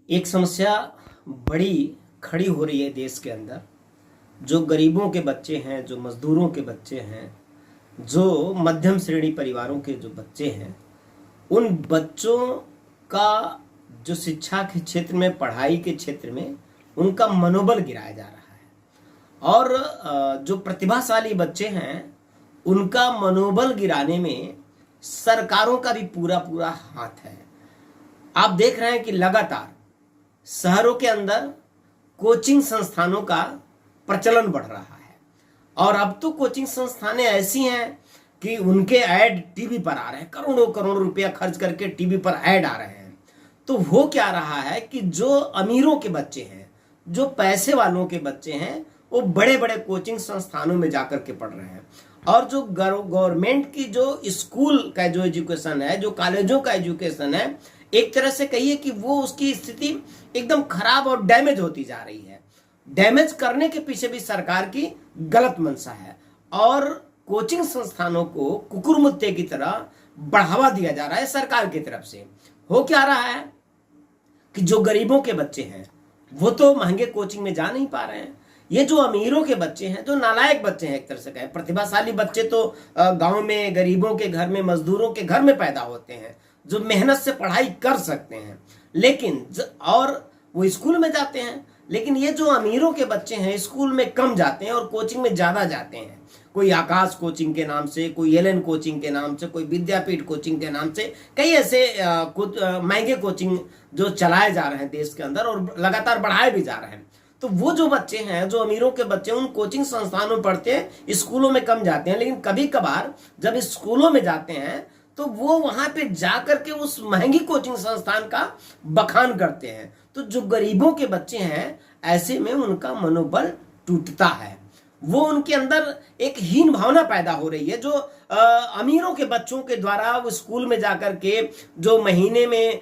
एक समस्या बड़ी खड़ी हो रही है देश के अंदर। जो गरीबों के बच्चे हैं, जो मजदूरों के बच्चे हैं, जो मध्यम श्रेणी परिवारों के जो बच्चे हैं, उन बच्चों का जो शिक्षा के क्षेत्र में, पढ़ाई के क्षेत्र में उनका मनोबल गिराया जा रहा है। और जो प्रतिभाशाली बच्चे हैं उनका मनोबल गिराने में सरकारों का भी पूरा पूरा हाथ है। आप देख रहे हैं कि लगातार शहरों के अंदर कोचिंग संस्थानों का प्रचलन बढ़ रहा है। और अब तो कोचिंग संस्थानें ऐसी हैं कि उनके ऐड टीवी पर आ रहे हैं, करोड़ों करोड़ों रुपया खर्च करके टीवी पर ऐड आ रहे हैं। तो हो क्या रहा है कि जो अमीरों के बच्चे हैं, जो पैसे वालों के बच्चे हैं, वो बड़े बड़े कोचिंग संस्थानों में जाकर के पढ़ रहे हैं। और जो गवर्नमेंट की जो स्कूल का जो एजुकेशन है, जो कॉलेजों का एजुकेशन है, एक तरह से कहिए कि वो उसकी स्थिति एकदम खराब और डैमेज होती जा रही है। डैमेज करने के पीछे भी सरकार की गलत मंशा है और कोचिंग संस्थानों को कुकुरमुत्ते की तरह बढ़ावा दिया जा रहा है सरकार की तरफ से। हो क्या रहा है कि जो गरीबों के बच्चे हैं वो तो महंगे कोचिंग में जा नहीं पा रहे हैं। ये जो अमीरों के बच्चे हैं, जो नालायक बच्चे हैं, एक तरह से कहें प्रतिभाशाली बच्चे तो गांव में गरीबों के घर में, मजदूरों के घर में पैदा होते हैं, जो मेहनत से पढ़ाई कर सकते हैं, लेकिन और वो स्कूल में जाते हैं। लेकिन ये जो अमीरों के बच्चे हैं स्कूल में कम जाते हैं और कोचिंग में ज्यादा जाते हैं। कोई आकाश कोचिंग के नाम से, कोई एलन कोचिंग के नाम से, कोई विद्यापीठ कोचिंग के नाम से, कई ऐसे महंगे कोचिंग जो चलाए जा रहे हैं देश के अंदर और लगातार बढ़ाए भी जा रहे हैं। तो वो जो बच्चे हैं, जो अमीरों के बच्चे उन कोचिंग संस्थानों में पढ़ते हैं, स्कूलों में कम जाते हैं। लेकिन कभी कभार जब स्कूलों में जाते हैं तो वो वहां पे जाकर के उस महंगी कोचिंग संस्थान का बखान करते हैं। तो जो गरीबों के बच्चे हैं ऐसे में उनका मनोबल टूटता है। वो उनके अंदर एक हीन भावना पैदा हो रही है। जो अमीरों के बच्चों के द्वारा वो स्कूल में जाकर के जो महीने में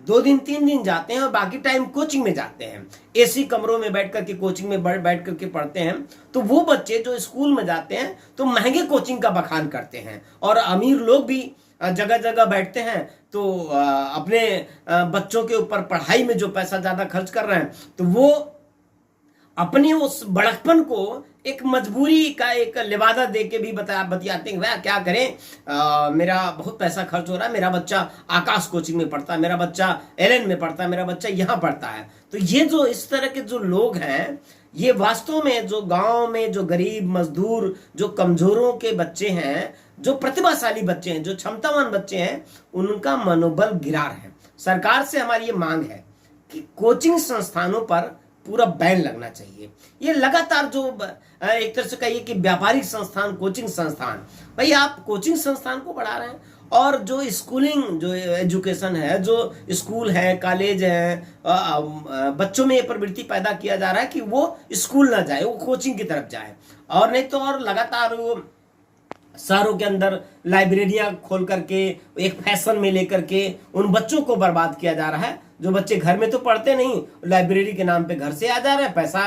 2 दिन 3 दिन जाते हैं और बाकी टाइम कोचिंग में जाते हैं, एसी कमरों में बैठ करके कोचिंग में बैठ करके पढ़ते हैं। तो वो बच्चे जो स्कूल में जाते हैं तो महंगे कोचिंग का बखान करते हैं और अमीर लोग भी जगह जगह बैठते हैं तो अपने बच्चों के ऊपर पढ़ाई में जो पैसा ज्यादा खर्च कर रहे हैं तो वो अपनी उस बड़कपन को एक मजबूरी का एक लिवादा दे के भी बतियाते हैं, वह क्या करें, मेरा बहुत पैसा खर्च हो रहा है, मेरा बच्चा आकाश कोचिंग में पढ़ता है, मेरा बच्चा एलन में पढ़ता है, मेरा बच्चा यहाँ पढ़ता है। तो ये जो इस तरह के जो लोग हैं, ये वास्तव में जो गांव में जो गरीब मजदूर, जो कमजोरों के बच्चे हैं, जो प्रतिभाशाली बच्चे हैं, जो क्षमतावान बच्चे हैं, उनका मनोबल गिरा रहे हैं। सरकार से हमारी ये मांग है कि कोचिंग संस्थानों पर पूरा बैन लगना चाहिए। ये लगातार जो एक तरह से कहिए कि व्यापारिक संस्थान, कोचिंग संस्थान, भाई आप कोचिंग संस्थान को बढ़ा रहे हैं और जो स्कूलिंग जो एजुकेशन है, जो स्कूल है, कॉलेज है, बच्चों में ये प्रवृत्ति पैदा किया जा रहा है कि वो स्कूल ना जाए, वो कोचिंग की तरफ जाए। और नहीं तो और लगातार वो शहरों के अंदर लाइब्रेरियां खोल करके एक फैशन में लेकर के उन बच्चों को बर्बाद किया जा रहा है। जो बच्चे घर में तो पढ़ते नहीं, लाइब्रेरी के नाम पे घर से आ जा रहा है, पैसा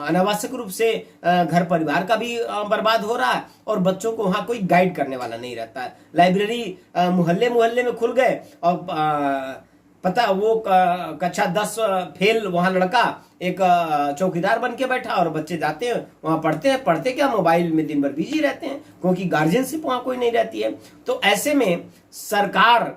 अनावश्यक रूप से घर परिवार का भी बर्बाद हो रहा है और बच्चों को वहां कोई गाइड करने वाला नहीं रहता है। लाइब्रेरी मोहल्ले मोहल्ले में खुल गए और पता वो कक्षा 10 फेल वहां लड़का एक चौकीदार बन के बैठा और बच्चे जाते हैं वहां पढ़ते हैं। पढ़ते क्या, मोबाइल में दिन भर बिजी रहते हैं क्योंकि गार्जियनशिप वहां कोई नहीं रहती है। तो ऐसे में सरकार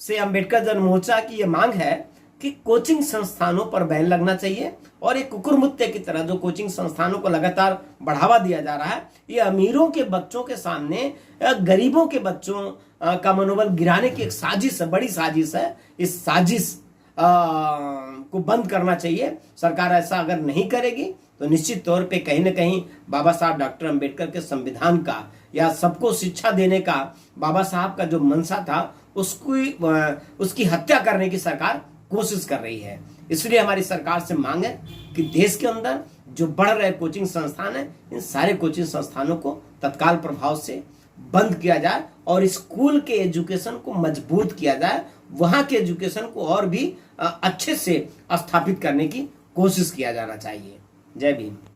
से अम्बेडकर जन मोर्चा की यह मांग है कि कोचिंग संस्थानों पर बैन लगना चाहिए और एक कुकुरमुत्ते की तरह जो कोचिंग संस्थानों को लगातार बढ़ावा दिया जा रहा है, ये अमीरों के बच्चों के सामने गरीबों के बच्चों का मनोबल गिराने की एक साजिश है, बड़ी साजिश है। इस साजिश को बंद करना चाहिए। सरकार ऐसा अगर नहीं करेगी तो निश्चित तौर पे कहीं ना कहीं बाबा साहब डॉक्टर अम्बेडकर के संविधान का या सबको शिक्षा देने का बाबा साहब का जो मंशा था उसकी हत्या करने की सरकार कोशिश कर रही है। इसलिए हमारी सरकार से मांग है कि देश के अंदर जो बढ़ रहे कोचिंग संस्थान है, इन सारे कोचिंग संस्थानों को तत्काल प्रभाव से बंद किया जाए और स्कूल के एजुकेशन को मजबूत किया जाए। वहां के एजुकेशन को और भी अच्छे से स्थापित करने की कोशिश किया जाना चाहिए। जय भीम।